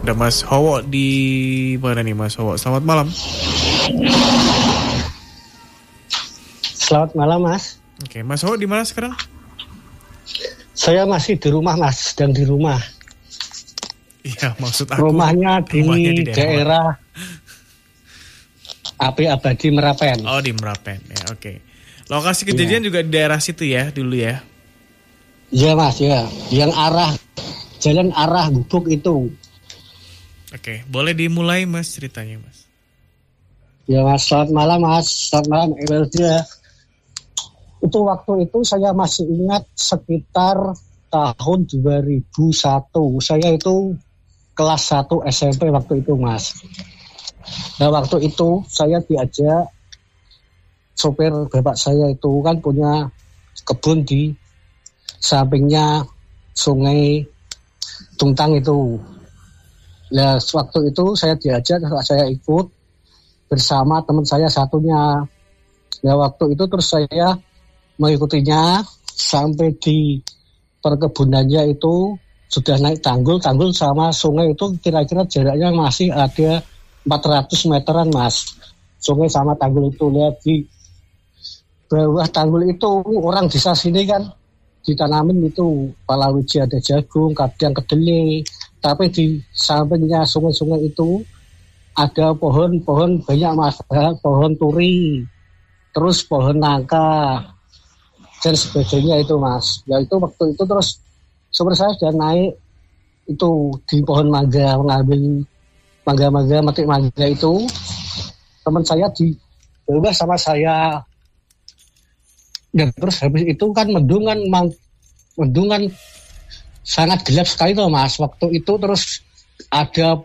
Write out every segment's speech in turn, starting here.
Ada Mas Howo di mana nih Mas Howo? Selamat malam. Selamat malam Mas. Oke, Mas Howo di mana sekarang? Saya masih di rumah Mas, sedang di rumah. Iya, maksud aku rumahnya di daerah AP Abadi Merapen. Oh, di Merapen ya, oke. Lokasi kejadian juga di daerah situ ya dulu ya? Iya Mas, ya. Yang jalan arah Gubuk itu. Oke, boleh dimulai Mas ceritanya Mas. Ya Mas, selamat malam Mas. Selamat malam ya. Itu waktu itu saya masih ingat sekitar tahun 2001. Saya itu kelas 1 SMP waktu itu Mas. Nah waktu itu saya diajak sopir bapak saya itu kan punya kebun di sampingnya Sungai Tungtang itu. Nah waktu itu saya diajak, saya ikut bersama teman saya satunya. Nah waktu itu terus saya mengikutinya sampai di perkebunannya itu sudah naik tanggul sama sungai itu kira-kira jaraknya masih ada 400 meteran Mas. Sungai sama tanggul itu. Lihat di bawah tanggul itu orang desa sini kan ditanamin itu palawiji, ada jagung, kadang kedelai. Tapi di sampingnya sungai-sungai itu ada pohon-pohon banyak Mas, pohon turi, terus pohon nangka dan sebagainya itu Mas. Ya itu waktu itu terus sopir saya sudah naik itu di pohon mangga, mengambil mangga-mangga, metik mangga itu. Teman saya di bawah sama saya. Dan terus habis itu kan mendung kan sangat gelap sekali tuh Mas. Waktu itu terus ada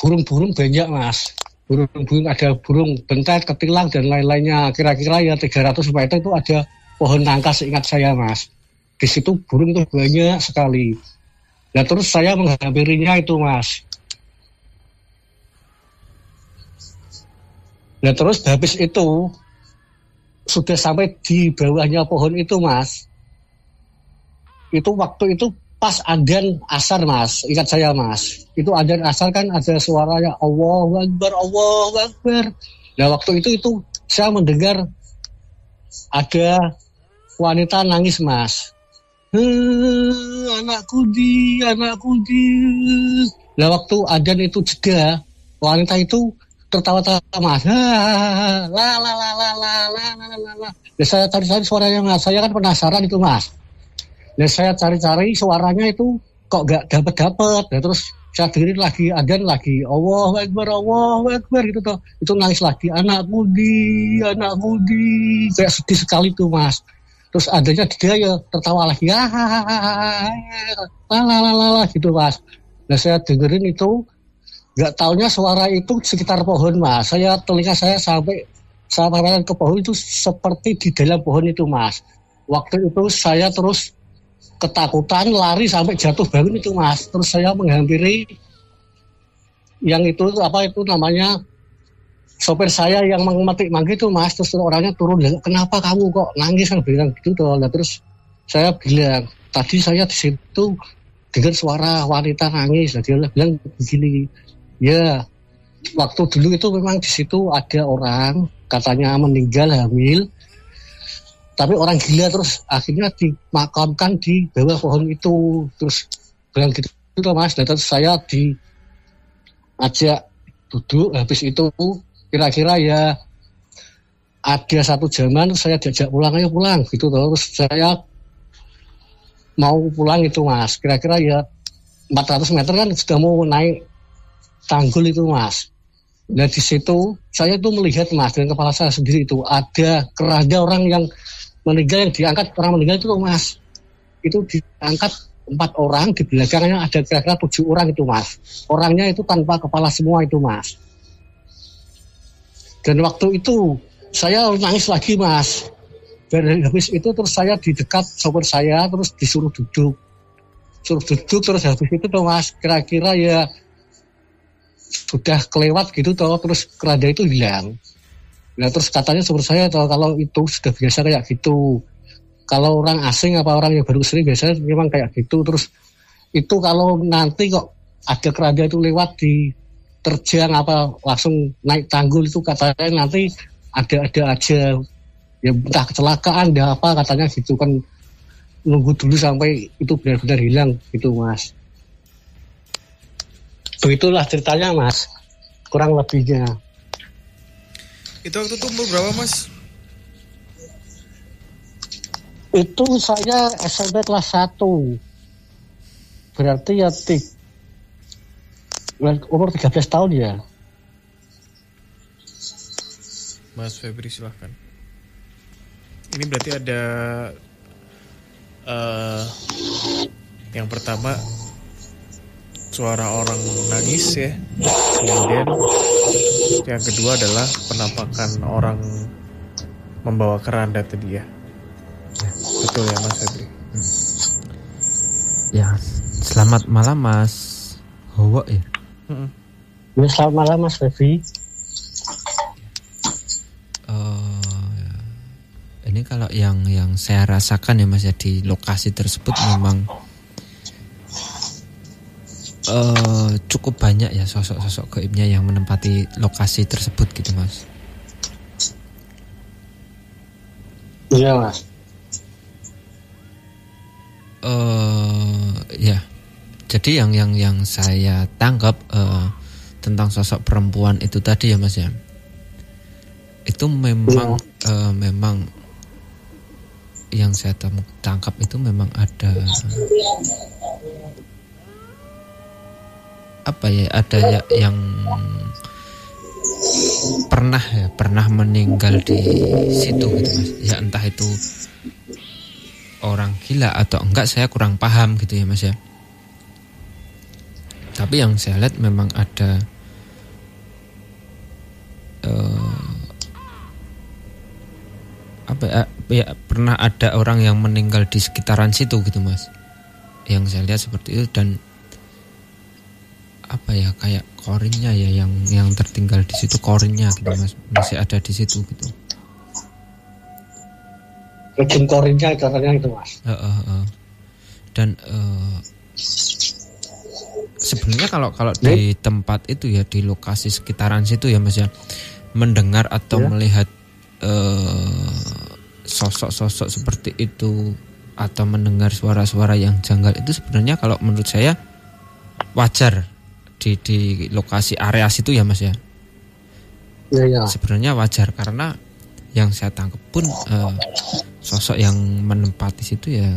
burung-burung banyak Mas. Burung-burung, ada burung bentet, ketilang dan lain-lainnya. Kira-kira ya 300 meter itu ada pohon nangka seingat saya Mas. Di situ burung tuh banyak sekali. Nah terus saya menghampirinya itu Mas. Nah terus habis itu sudah sampai di bawahnya pohon itu Mas. Itu waktu itu pas adzan asar Mas. Ingat saya Mas. Itu adzan asar kan ada suaranya Allahu Akbar, Allahu Akbar. Nah waktu itu saya mendengar ada wanita nangis Mas. Anakku di. Nah waktu adzan itu jeda, wanita itu tertawa-tawa Mas. La. Nah, saya cari-cari suaranya Mas. Saya kan penasaran itu Mas. Nah saya cari-cari suaranya itu kok gak dapet. Nah terus saya dengerin lagi adzan lagi Allahu Akbar gitu toh. Itu nangis lagi anakku di. Kayak sedih sekali tuh Mas. Terus adanya dia ya tertawa lagi la gitu Mas. Nah saya dengerin itu nggak taunya suara itu sekitar pohon Mas. Telinga saya sampai ke pohon itu seperti di dalam pohon itu Mas. Waktu itu saya terus ketakutan lari sampai jatuh bangun itu Mas. Terus saya menghampiri yang itu namanya sopir saya yang memetik mangga itu Mas. Terus orangnya turun, kenapa kamu kok nangis kan bilang gitu toh. Nah terus saya bilang tadi saya di situ dengar suara wanita nangis. Nah, dia bilang begini, ya waktu dulu itu memang di situ ada orang katanya meninggal hamil, tapi orang gila terus akhirnya dimakamkan di bawah pohon itu. Terus bilang gitu toh Mas. Dan terus saya diajak duduk, habis itu kira-kira ya ada 1 jaman saya diajak pulang, ayo pulang gitu. Terus saya mau pulang itu Mas, kira-kira ya 400 meter kan sudah mau naik tanggul itu Mas. Nah di situ saya tuh melihat Mas dengan kepala saya sendiri itu ada keranda orang yang meninggal, yang diangkat orang meninggal itu Mas. Itu diangkat 4 orang, di belakangnya ada kira-kira 7 orang itu Mas. Orangnya itu tanpa kepala semua itu Mas. Dan waktu itu saya nangis lagi Mas. Dan habis itu terus saya di dekat sopir saya terus disuruh duduk. Terus habis itu tuh Mas kira-kira ya sudah kelewat gitu toh, terus keranda itu hilang. Nah terus katanya sopir saya toh, kalau itu sudah biasa kayak gitu. Kalau orang asing apa orang yang baru sering biasanya memang kayak gitu. Terus itu kalau nanti kok ada keranda itu lewat di terjang apa langsung naik tanggul itu katanya nanti ada aja ya entah kecelakaan ada apa katanya gitu kan, nunggu dulu sampai itu benar-benar hilang gitu Mas. Begitulah ceritanya Mas, kurang lebihnya. Itu waktu itu umur berapa Mas? Itu saya SMP kelas 1. Berarti ya umur 13 tahun ya. Mas Febri silahkan. Ini berarti ada yang pertama suara orang nangis ya. Kemudian yang kedua adalah penampakan orang membawa keranda tadi ya. Betul ya Mas Febri. Ya, selamat malam Mas Hawa ya. Ya, selamat malam Mas Febri. Ini kalau yang saya rasakan ya Mas ya, di lokasi tersebut memang cukup banyak ya sosok-sosok gaibnya yang menempati lokasi tersebut gitu Mas. Iya Mas. Ya. Jadi yang saya tangkap tentang sosok perempuan itu tadi ya Mas ya. Itu memang memang yang saya tangkap itu memang ada apa ya, ada ya yang pernah meninggal di situ gitu Mas. Ya entah itu orang gila atau enggak saya kurang paham gitu ya Mas ya. Tapi yang saya lihat memang ada pernah ada orang yang meninggal di sekitaran situ gitu Mas. Yang saya lihat seperti itu, dan apa ya, kayak korinnya ya yang tertinggal di situ, korinnya gitu Mas, masih ada di situ gitu. Ujung korinnya katanya itu Mas. Dan sebenarnya kalau di tempat itu ya, di lokasi sekitaran situ ya Mas ya, mendengar atau melihat sosok-sosok seperti itu atau mendengar suara-suara yang janggal itu sebenarnya kalau menurut saya wajar di lokasi area situ ya Mas ya. Iya. Sebenarnya wajar, karena yang saya tangkap pun sosok yang menempati situ ya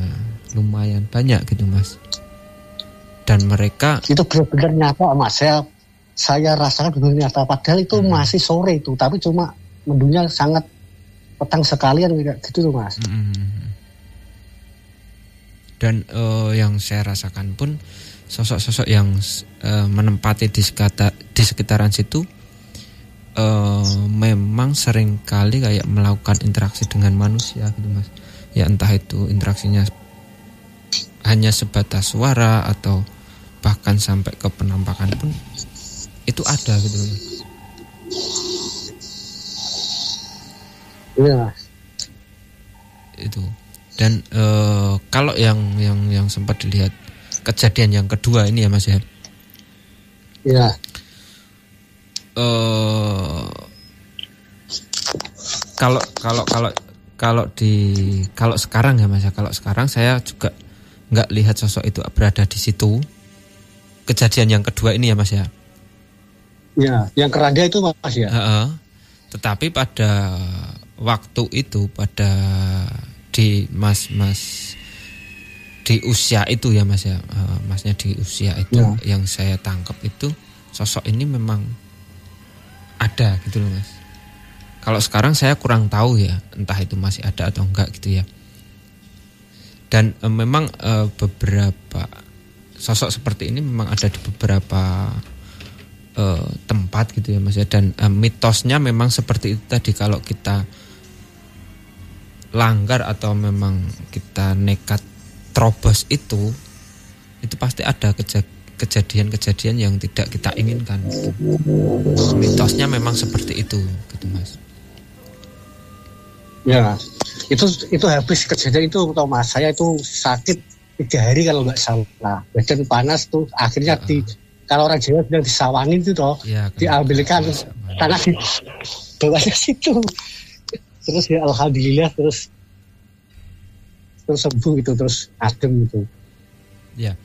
lumayan banyak gitu Mas. Dan mereka itu benar-benar nyata Mas. Saya rasakan benar nyata, padahal itu masih sore itu, tapi cuma mendungnya sangat petang sekalian gitu tuh Mas. Dan yang saya rasakan pun sosok-sosok yang menempati di sekitaran situ memang seringkali kayak melakukan interaksi dengan manusia gitu Mas. Ya entah itu interaksinya hanya sebatas suara atau bahkan sampai ke penampakan pun itu ada gitu Mas. Iya. Itu. Dan kalau yang sempat dilihat kejadian yang kedua ini ya Mas ya. Iya. Kalau sekarang ya Mas ya, kalau sekarang saya juga nggak lihat sosok itu berada di situ. Kejadian yang kedua ini ya Mas ya. Iya, yang keranda itu Mas ya. Tetapi pada waktu itu, pada di mas di usia itu ya Mas ya, Masnya di usia itu yang saya tangkap itu sosok ini memang ada gitu loh Mas. Kalau sekarang saya kurang tahu ya, entah itu masih ada atau enggak gitu ya. Dan memang beberapa sosok seperti ini memang ada di beberapa tempat gitu ya Mas ya. Dan mitosnya memang seperti itu tadi, kalau kita langgar atau memang kita nekat terobos itu pasti ada kejadian-kejadian yang tidak kita inginkan. Mitosnya memang seperti itu gitu Mas. Ya, itu habis kejadian itu Mas, saya itu sakit 3 hari kalau nggak salah, badan panas tuh, akhirnya kalau orang Jawa bilang disawanin itu toh, ya, diambilkan tanah di bawahnya situ. Terus ya alhamdulillah terus sembuh gitu, terus adem gitu. Ya.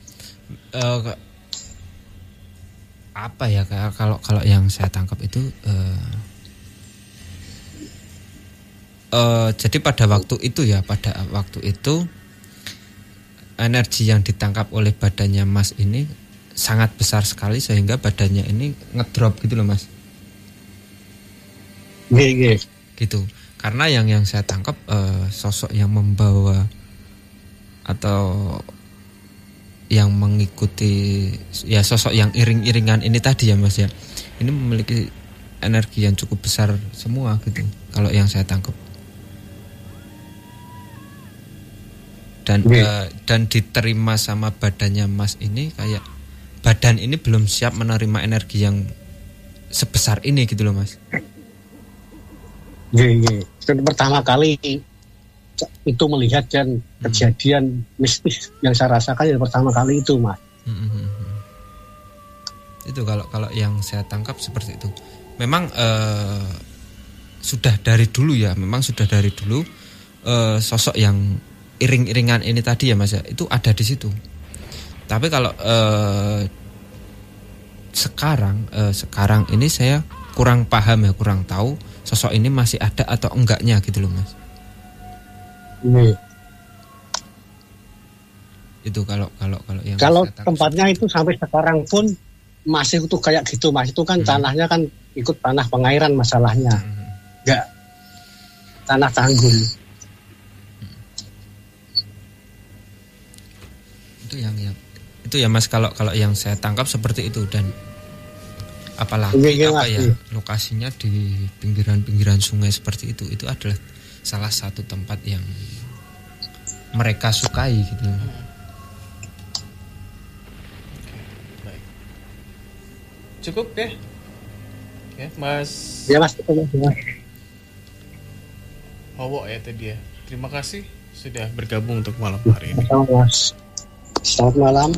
Apa ya, kalau yang saya tangkap itu jadi pada waktu itu energi yang ditangkap oleh badannya Mas ini sangat besar sekali sehingga badannya ini ngedrop gitu loh Mas. Iya. Gitu. Karena yang saya tangkap sosok yang membawa atau yang mengikuti ya sosok yang iring-iringan ini tadi ya Mas ya. Ini memiliki energi yang cukup besar semua gitu kalau yang saya tangkap. Dan diterima sama badannya Mas ini kayak badan ini belum siap menerima energi yang sebesar ini gitu loh Mas. Iya. Itu pertama kali itu melihat dan kejadian mistis yang saya rasakan yang pertama kali itu Mas. Itu kalau yang saya tangkap seperti itu. Memang sudah dari dulu sosok yang iring-iringan ini tadi ya Mas ya, itu ada di situ. Tapi kalau sekarang ini saya kurang paham ya, kurang tahu sosok ini masih ada atau enggaknya gitu loh Mas. Ini. Itu kalau yang tempatnya itu sampai sekarang pun masih utuh kayak gitu Mas. Itu kan tanahnya kan ikut tanah pengairan masalahnya. Enggak tanah tanggul. Itu ya Mas, kalau yang saya tangkap seperti itu. Dan apalagi lokasinya di pinggiran sungai seperti itu adalah salah satu tempat yang mereka sukai gitu. Baik. Cukup ya? Ya, Mas. Ya Mas. Howo ya tadi ya. Terima kasih sudah bergabung untuk malam hari ini. Selamat malam.